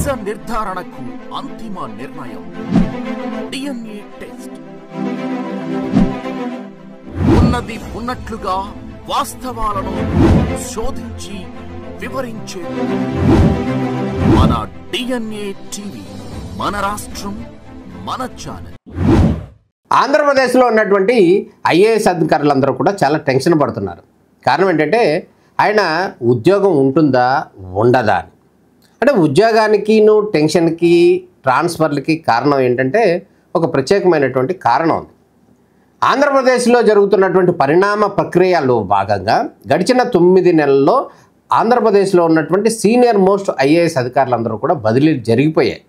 నిజ నిర్ధారణకు అంతిమ నిర్ణయం డిఎన్ఏ టెస్ట్. ఉన్నది ఉన్నట్లుగా వాస్తవాలను శోధించి వివరించే మన డిఎన్ఏ టీవీ, మన రాష్ట్రం, మన ఛానల్. ఆంధ్రప్రదేశ్లో ఉన్నటువంటి ఐఏఎస్ అధికారులందరూ కూడా చాలా టెన్షన్ పడుతున్నారు. కారణం ఏంటంటే ఆయన ఉద్యోగం ఉంటుందా ఉండదా అని. అంటే ఉద్యోగానికి టెన్షన్కి ట్రాన్స్ఫర్లకి కారణం ఏంటంటే ఒక ప్రత్యేకమైనటువంటి కారణం ఉంది. ఆంధ్రప్రదేశ్లో జరుగుతున్నటువంటి పరిణామ ప్రక్రియలో భాగంగా గడిచిన 9 నెలల్లో ఆంధ్రప్రదేశ్లో ఉన్నటువంటి సీనియర్ మోస్ట్ ఐఏఎస్ అధికారులందరూ కూడా బదిలీలు జరిగిపోయాయి.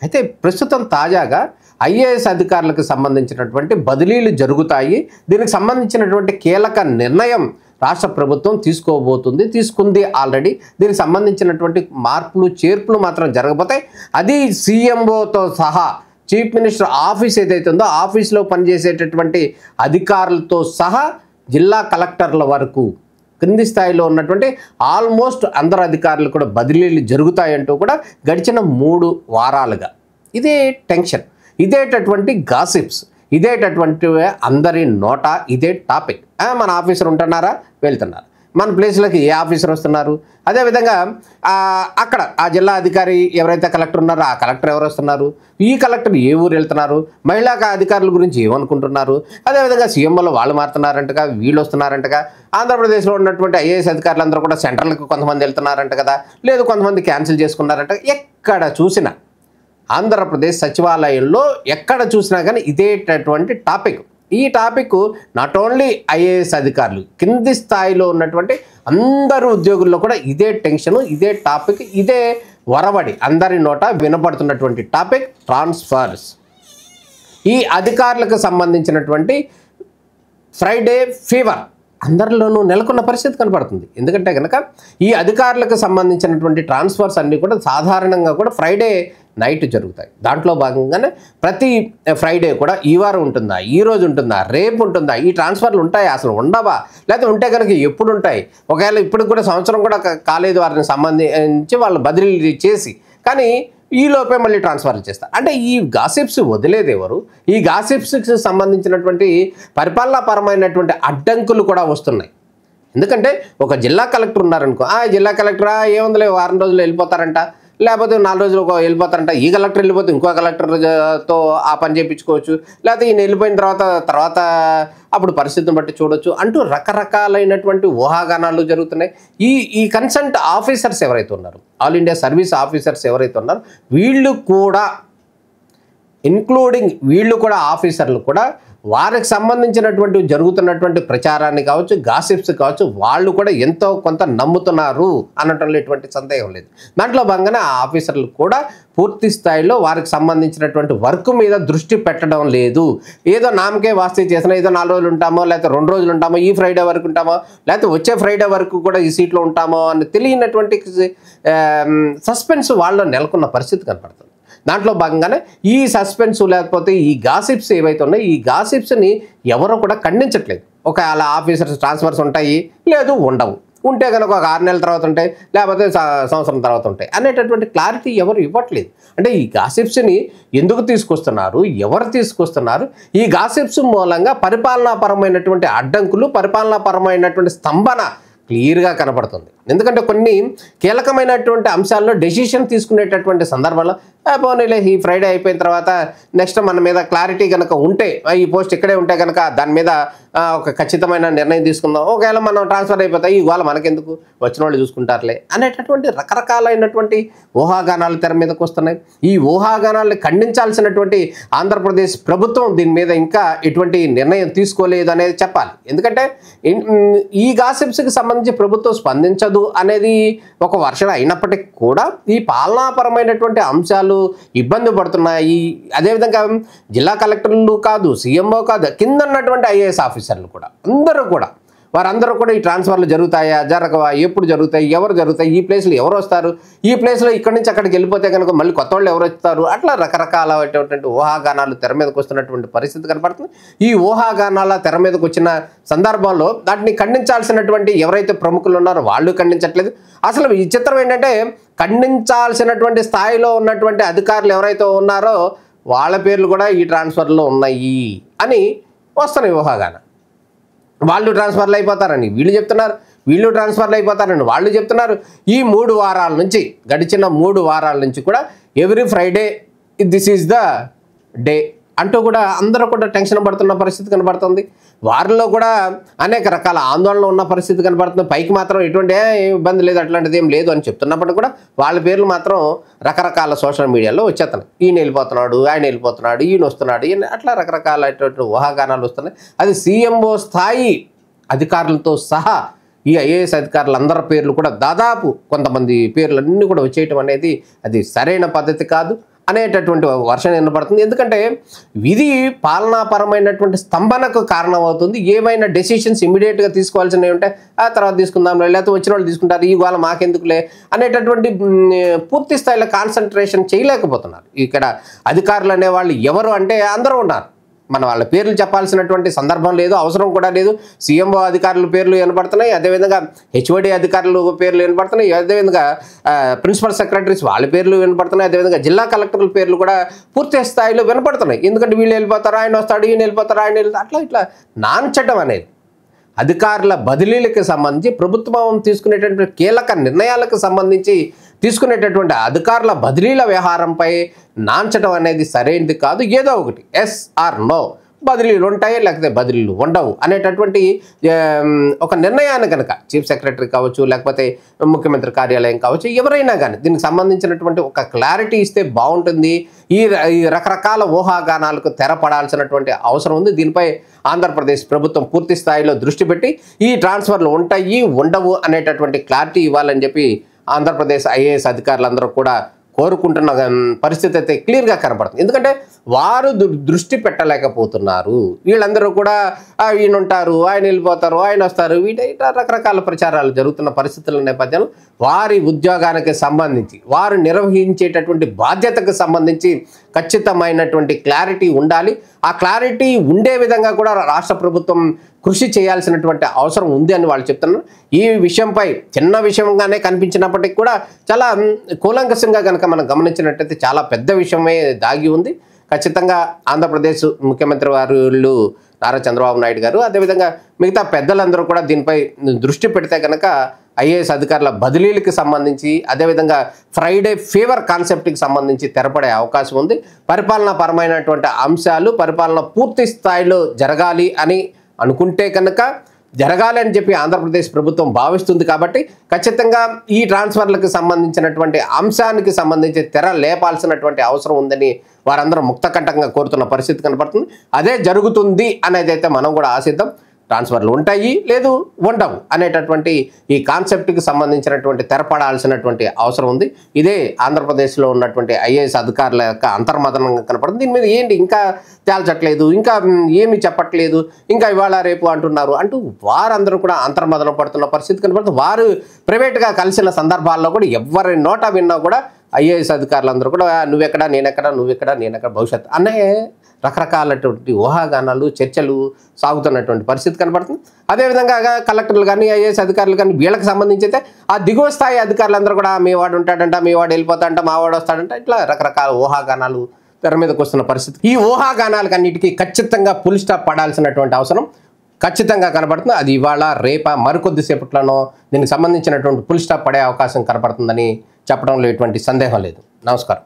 అయితే ప్రస్తుతం తాజాగా ఐఏఎస్ అధికారులకు సంబంధించినటువంటి బదిలీలు జరుగుతాయి. దీనికి సంబంధించినటువంటి కీలక నిర్ణయం రాష్ట్ర ప్రభుత్వం తీసుకుంది ఆల్రెడీ. దీనికి సంబంధించినటువంటి మార్పులు చేర్పులు మాత్రం జరగబోతాయి. అది సీఎంఓతో సహా చీఫ్ మినిస్టర్ ఆఫీస్ ఏదైతే ఉందో ఆఫీస్లో పనిచేసేటటువంటి అధికారులతో సహా జిల్లా కలెక్టర్ల వరకు కింది స్థాయిలో ఉన్నటువంటి ఆల్మోస్ట్ అందరు అధికారులు కూడా బదిలీలు జరుగుతాయంటూ కూడా గడిచిన 3 వారాలుగా ఇదే టెన్షన్, ఇదేటటువంటి గాసిప్స్, ఇదేటటువంటి అందరి నోట ఇదే టాపిక్. మన ఆఫీసర్ ఉంటున్నారా, వెళ్తున్నారు, మన ప్లేస్లోకి ఏ ఆఫీసర్ వస్తున్నారు, అదేవిధంగా అక్కడ ఆ జిల్లా అధికారి ఎవరైతే కలెక్టర్ ఉన్నారో ఆ కలెక్టర్ ఎవరు వస్తున్నారు, ఈ కలెక్టర్ ఏ ఊరు వెళ్తున్నారు, మహిళా అధికారుల గురించి ఏమనుకుంటున్నారు, అదేవిధంగా సీఎంఓలో వాళ్ళు మారుతున్నారంటగా, వీళ్ళు వస్తున్నారంటగా, ఆంధ్రప్రదేశ్లో ఉన్నటువంటి ఐఏఎస్ అధికారులందరూ కూడా సెంట్రల్కి కొంతమంది వెళ్తున్నారంట కదా, లేదు కొంతమంది క్యాన్సిల్ చేసుకున్నారంట. ఎక్కడ చూసినా ఆంధ్రప్రదేశ్ సచివాలయంలో ఎక్కడ చూసినా కానీ ఇదేటటువంటి టాపిక్. ఈ టాపిక్ నాట్ ఓన్లీ ఐఏఎస్ అధికారులు, కింది స్థాయిలో ఉన్నటువంటి అందరు ఉద్యోగుల్లో కూడా ఇదే టెన్షను, ఇదే టాపిక్, ఇదే వరవడి అందరి నోట వినపడుతున్నటువంటి టాపిక్ ట్రాన్స్ఫర్స్. ఈ అధికారులకు సంబంధించినటువంటి ఫ్రైడే ఫీవర్ అందరిలోనూ నెలకొన్న పరిస్థితి కనపడుతుంది. ఎందుకంటే కనుక ఈ అధికారులకు సంబంధించినటువంటి ట్రాన్స్ఫర్స్ అన్నీ కూడా సాధారణంగా కూడా ఫ్రైడే నైట్ జరుగుతాయి. దాంట్లో భాగంగానే ప్రతి ఫ్రైడే కూడా ఈ వారం ఉంటుందా, ఈ రోజు ఉంటుందా, రేపు ఉంటుందా, ఈ ట్రాన్స్ఫర్లు ఉంటాయి, అసలు ఉండవా, లేకపోతే ఉంటే కనుక ఎప్పుడు ఉంటాయి, ఒకవేళ ఇప్పటికి కూడా సంవత్సరం కూడా కాలేదు వారిని సంబంధించి వాళ్ళు బదిలీ చేసి, కానీ ఈ లోపే మళ్ళీ ట్రాన్స్ఫర్లు చేస్తారు. అంటే ఈ గాసిప్స్ వదిలేది ఎవరు? ఈ గాసిప్స్కి సంబంధించినటువంటి పరిపాలనాపరమైనటువంటి అడ్డంకులు కూడా వస్తున్నాయి. ఎందుకంటే ఒక జిల్లా కలెక్టర్ ఉన్నారనుకో, జిల్లా కలెక్టర్ ఏముందిలే వారం రోజులు వెళ్ళిపోతారంట, లేకపోతే 4 రోజులు వెళ్ళిపోతారంట, ఈ కలెక్టర్ వెళ్ళిపోతే ఇంకో కలెక్టర్తో ఆ పని చేయించుకోవచ్చు, లేకపోతే ఈయన వెళ్ళిపోయిన తర్వాత అప్పుడు పరిస్థితిని బట్టి చూడొచ్చు అంటూ రకరకాలైనటువంటి ఊహాగానాలు జరుగుతున్నాయి. ఈ కన్సల్ట్ ఆఫీసర్స్ ఎవరైతే ఉన్నారో, ఆల్ ఇండియా సర్వీస్ ఆఫీసర్స్ ఎవరైతే ఉన్నారో వీళ్ళు కూడా ఇంక్లూడింగ్ వీళ్ళు కూడా ఆఫీసర్లు కూడా వారికి సంబంధించినటువంటి జరుగుతున్నటువంటి ప్రచారాన్ని కావచ్చు, గాసిప్స్ కావచ్చు, వాళ్ళు కూడా ఎంతో కొంత నమ్ముతున్నారు అనటంలో ఎటువంటి సందేహం లేదు. దాంట్లో భాగంగానే ఆ ఆఫీసర్లు కూడా పూర్తి స్థాయిలో వారికి సంబంధించినటువంటి వర్క్ మీద దృష్టి పెట్టడం లేదు. ఏదో నామకే వాస్తు చేసినా ఏదో 4 రోజులు ఉంటామో, లేకపోతే 2 రోజులు ఉంటామో, ఈ ఫ్రైడే వరకు ఉంటామో, లేకపోతే వచ్చే ఫ్రైడే వరకు కూడా ఈ సీట్లో ఉంటామో అని తెలియనటువంటి సస్పెన్స్ వాళ్ళలో నెలకొన్న పరిస్థితి కనపడుతుంది. దాంట్లో భాగంగానే ఈ సస్పెన్స్ లేకపోతే ఈ గాసిప్స్ ఏవైతే ఉన్నాయో ఈ గాసిప్స్ని ఎవరో కూడా ఖండించట్లేదు. ఒకవేళ ఆఫీసర్స్ ట్రాన్స్ఫర్స్ ఉంటాయి, లేదు ఉండవు, ఉంటే కనుక ఒక 6 నెలల తర్వాత ఉంటాయి, లేకపోతే సంవత్సరం తర్వాత ఉంటాయి అనేటటువంటి క్లారిటీ ఎవరు ఇవ్వట్లేదు. అంటే ఈ గాసిప్స్ని ఎందుకు తీసుకొస్తున్నారు, ఎవరు తీసుకొస్తున్నారు, ఈ గాసిప్స్ మూలంగా పరిపాలనాపరమైనటువంటి అడ్డంకులు, పరిపాలనాపరమైనటువంటి స్తంభన క్లియర్గా కనపడుతుంది. ఎందుకంటే కొన్ని కీలకమైనటువంటి అంశాల్లో డెసిషన్ తీసుకునేటటువంటి సందర్భంలో పోనీలే ఈ ఫ్రైడే అయిపోయిన తర్వాత నెక్స్ట్ మన మీద క్లారిటీ కనుక ఉంటే, ఈ పోస్ట్ ఇక్కడే ఉంటే కనుక దాని మీద ఒక ఖచ్చితమైన నిర్ణయం తీసుకుందాం, ఒకవేళ మనం ట్రాన్స్ఫర్ అయిపోతాయి, ఈ గోళ మనకెందుకు, వచ్చిన వాళ్ళు చూసుకుంటారులే అనేటటువంటి రకరకాలైనటువంటి ఊహాగానాలు తెర మీదకి వస్తున్నాయి. ఈ ఊహాగానాలను ఖండించాల్సినటువంటి ఆంధ్రప్రదేశ్ ప్రభుత్వం దీని మీద ఇంకా ఎటువంటి నిర్ణయం తీసుకోలేదు అనేది చెప్పాలి. ఎందుకంటే ఈ గాసిప్స్కి సంబంధించి ప్రభుత్వం స్పందించదు అనేది ఒక వర్షం అయినప్పటికీ కూడా ఈ పాలనాపరమైనటువంటి అంశాలు ఇబ్బంది పడుతున్నాయి. అదేవిధంగా జిల్లా కలెక్టర్లు కాదు, సీఎంఓ కాదు, కింద ఉన్నటువంటి ఐఏఎస్ ఆఫీసర్లు కూడా అందరూ కూడా వారందరూ కూడా ఈ ట్రాన్స్ఫర్లు జరుగుతాయా జరగవా, ఎప్పుడు జరుగుతాయి, ఎవరు జరుగుతాయి, ఈ ప్లేస్లో ఎవరు వస్తారు, ఈ ప్లేస్లో ఇక్కడి నుంచి అక్కడికి వెళ్ళిపోతే కనుక మళ్ళీ కొత్త వాళ్ళు ఎవరు వస్తారు, అట్లా రకరకాలైనటువంటి ఊహాగానాలు తెర మీదకి వస్తున్నటువంటి పరిస్థితి కనపడుతుంది. ఈ ఊహాగానాల తెర మీదకి వచ్చిన సందర్భంలో వాటిని ఖండించాల్సినటువంటి ఎవరైతే ప్రముఖులు ఉన్నారో వాళ్ళు ఖండించట్లేదు. అసలు ఈ చిత్రం ఏంటంటే ఖండించాల్సినటువంటి స్థాయిలో ఉన్నటువంటి అధికారులు ఎవరైతే ఉన్నారో వాళ్ళ పేర్లు కూడా ఈ ట్రాన్స్ఫర్లో ఉన్నాయి అని వస్తున్నాయి ఊహాగానం. వాళ్ళు ట్రాన్స్ఫర్లు అయిపోతారని వీళ్ళు చెప్తున్నారు, వీళ్ళు ట్రాన్స్ఫర్లు అయిపోతారని వాళ్ళు చెప్తున్నారు. ఈ 3 వారాల నుంచి, గడిచిన 3 వారాల నుంచి కూడా every Friday this is the day అంటూ కూడా అందరూ కూడా టెన్షన్ పడుతున్న పరిస్థితి కనబడుతుంది. వారిలో కూడా అనేక రకాల ఆందోళన ఉన్న పరిస్థితి కనబడుతుంది. పైకి మాత్రం ఎటువంటి ఇబ్బంది లేదు, అట్లాంటిది ఏం లేదు అని చెప్తున్నప్పుడు కూడా వాళ్ళ పేర్లు మాత్రం రకరకాల సోషల్ మీడియాలో వచ్చేస్తున్నాయి. ఈయన వెళ్ళిపోతున్నాడు, ఆయన వెళ్ళిపోతున్నాడు, ఈయన వస్తున్నాడు, ఈయన అట్లా రకరకాలైనటువంటి ఊహాగానాలు వస్తున్నాయి. అది సీఎంఓ స్థాయి అధికారులతో సహా ఈ ఐఏఎస్ అధికారులందరి పేర్లు కూడా దాదాపు కొంతమంది పేర్లన్నీ కూడా వచ్చేయటం అనేది అది సరైన పద్ధతి కాదు అనేటటువంటి వర్షం వినపడుతుంది. ఎందుకంటే ఇది పాలనాపరమైనటువంటి స్తంభనకు కారణమవుతుంది. ఏమైనా డెసిషన్స్ ఇమీడియట్గా తీసుకోవాల్సినవి ఉంటే ఆ తర్వాత తీసుకుందాం, లేకపోతే వచ్చిన వాళ్ళు తీసుకుంటారు, ఈ వాళ్ళ మాకెందుకులే అనేటటువంటి పూర్తి స్థాయిలో కాన్సన్ట్రేషన్ చేయలేకపోతున్నారు. ఇక్కడ అధికారులు అనేవాళ్ళు ఎవరు అంటే అందరూ ఉన్నారు. మన వాళ్ళ పేర్లు చెప్పాల్సినటువంటి సందర్భం లేదు, అవసరం కూడా లేదు. సీఎంఓ అధికారుల పేర్లు వినపడుతున్నాయి, అదేవిధంగా హెచ్ఓడి అధికారుల పేర్లు వినపడుతున్నాయి, అదేవిధంగా ప్రిన్సిపల్ సెక్రటరీస్ వాళ్ళ పేర్లు వినపడుతున్నాయి, అదేవిధంగా జిల్లా కలెక్టర్ల పేర్లు కూడా పూర్తి స్థాయిలో వినపడుతున్నాయి. ఎందుకంటే వీళ్ళు వెళ్ళిపోతారు, ఆయన వస్తాడు, ఈయన వెళ్ళిపోతారు, ఆయన వెళ్తారు, అట్లా ఇట్లా నాంచడం అనేది అధికారుల బదిలీలకు సంబంధించి ప్రభుత్వం తీసుకునేటటువంటి కీలక నిర్ణయాలకు సంబంధించి తీసుకునేటటువంటి అధికారుల బదిలీల వ్యవహారంపై నాంచడం అనేది సరైనది కాదు. ఏదో ఒకటి ఎస్ ఆర్ నో, బదిలీలు ఉంటాయి లేకపోతే బదిలీలు ఉండవు అనేటటువంటి ఒక నిర్ణయాన్ని కనుక చీఫ్ సెక్రటరీ కావచ్చు, లేకపోతే ముఖ్యమంత్రి కార్యాలయం కావచ్చు, ఎవరైనా కానీ దీనికి సంబంధించినటువంటి ఒక క్లారిటీ ఇస్తే బాగుంటుంది. ఈ రకరకాల ఊహాగానాలకు తెరపడాల్సినటువంటి అవసరం ఉంది. దీనిపై ఆంధ్రప్రదేశ్ ప్రభుత్వం పూర్తి స్థాయిలో దృష్టి పెట్టి ఈ ట్రాన్స్ఫర్లు ఉంటాయి ఉండవు అనేటటువంటి క్లారిటీ ఇవ్వాలని చెప్పి ఆంధ్రప్రదేశ్ ఐఏఎస్ అధికారులందరూ కూడా కోరుకుంటున్న పరిస్థితి అయితే క్లియర్గా కనపడుతుంది. ఎందుకంటే వారు దృష్టి పెట్టలేకపోతున్నారు. వీళ్ళందరూ కూడా ఈయన ఉంటారు, ఆయన వెళ్ళిపోతారు, ఆయన వస్తారు, వీట రకరకాల ప్రచారాలు జరుగుతున్న పరిస్థితుల నేపథ్యంలో వారి ఉద్యోగానికి సంబంధించి, వారు నిర్వహించేటటువంటి బాధ్యతకు సంబంధించి ఖచ్చితమైనటువంటి క్లారిటీ ఉండాలి. ఆ క్లారిటీ ఉండే విధంగా కూడా రాష్ట్ర ప్రభుత్వం కృషి చేయాల్సినటువంటి అవసరం ఉంది అని వాళ్ళు చెప్తున్నారు. ఈ విషయంపై చిన్న విషయంగానే కనిపించినప్పటికీ కూడా చాలా కూలంకషంగా కనుక మనం గమనించినట్టయితే చాలా పెద్ద విషయమే దాగి ఉంది. ఖచ్చితంగా ఆంధ్రప్రదేశ్ ముఖ్యమంత్రి వారు నారా చంద్రబాబు నాయుడు గారు, అదేవిధంగా మిగతా పెద్దలందరూ కూడా దీనిపై దృష్టి పెడితే కనుక ఐఏఎస్ అధికారుల బదిలీలకు సంబంధించి, అదేవిధంగా ఫ్రైడే ఫీవర్ కాన్సెప్ట్కి సంబంధించి తెరపడే అవకాశం ఉంది. పరిపాలనాపరమైనటువంటి అంశాలు పరిపాలన పూర్తి స్థాయిలో జరగాలి అని అనుకుంటే కనుక జరగాలి అని చెప్పి ఆంధ్రప్రదేశ్ ప్రభుత్వం భావిస్తుంది. కాబట్టి ఖచ్చితంగా ఈ ట్రాన్స్ఫర్లకు సంబంధించినటువంటి అంశానికి సంబంధించి తెర లేపాల్సినటువంటి అవసరం ఉందని వారందరూ ముక్తకంఠంగా కోరుతున్న పరిస్థితి కనపడుతుంది. అదే జరుగుతుంది అనేది అయితే మనం కూడా ఆశిద్దాం. ట్రాన్స్ఫర్లు ఉంటాయి లేదు ఉండవు అనేటటువంటి ఈ కాన్సెప్ట్కి సంబంధించినటువంటి తెరపడాల్సినటువంటి అవసరం ఉంది. ఇదే ఆంధ్రప్రదేశ్లో ఉన్నటువంటి ఐఏఎస్ అధికారుల యొక్క అంతర్మదనంగా కనపడుతుంది. దీని మీద ఏంటి ఇంకా తేల్చట్లేదు, ఇంకా ఏమి చెప్పట్లేదు, ఇంకా ఇవాళ రేపు అంటున్నారు అంటూ వారందరూ కూడా అంతర్మదనం పడుతున్న పరిస్థితి కనపడుతుంది. వారు ప్రైవేట్గా కలిసిన సందర్భాల్లో కూడా ఎవరి నోట విన్నా కూడా ఐఏఎస్ అధికారులందరూ కూడా నువ్వెక్కడ నేనెక్కడ, నువ్వెక్కడ నేనెక్కడ, భవిష్యత్ అనే రకరకాలటువంటి ఊహాగానాలు చర్చలు సాగుతున్నటువంటి పరిస్థితి కనబడుతుంది. అదేవిధంగా కలెక్టర్లు కానీ ఐఏఎస్ అధికారులు కానీ వీళ్ళకి సంబంధించి అయితే ఆ దిగువ స్థాయి అధికారులందరూ కూడా మీ వాడు ఉంటాడంట, మీ వాడు వెళ్ళిపోతాడంట, మా వాడు వస్తాడంట, ఇట్లా రకరకాల ఊహాగానాలు తెర మీదకి వస్తున్న పరిస్థితి. ఈ ఊహాగానాలకు అన్నిటికీ ఖచ్చితంగా ఫుల్ స్టాప్ పడాల్సినటువంటి అవసరం ఖచ్చితంగా కనబడుతుంది. అది ఇవాళ రేపా మరికొద్దిసేపట్లోనో దీనికి సంబంధించినటువంటి ఫుల్ స్టాప్ పడే అవకాశం కనబడుతుందని చెప్పడంలో ఎటువంటి సందేహం లేదు. నమస్కారం.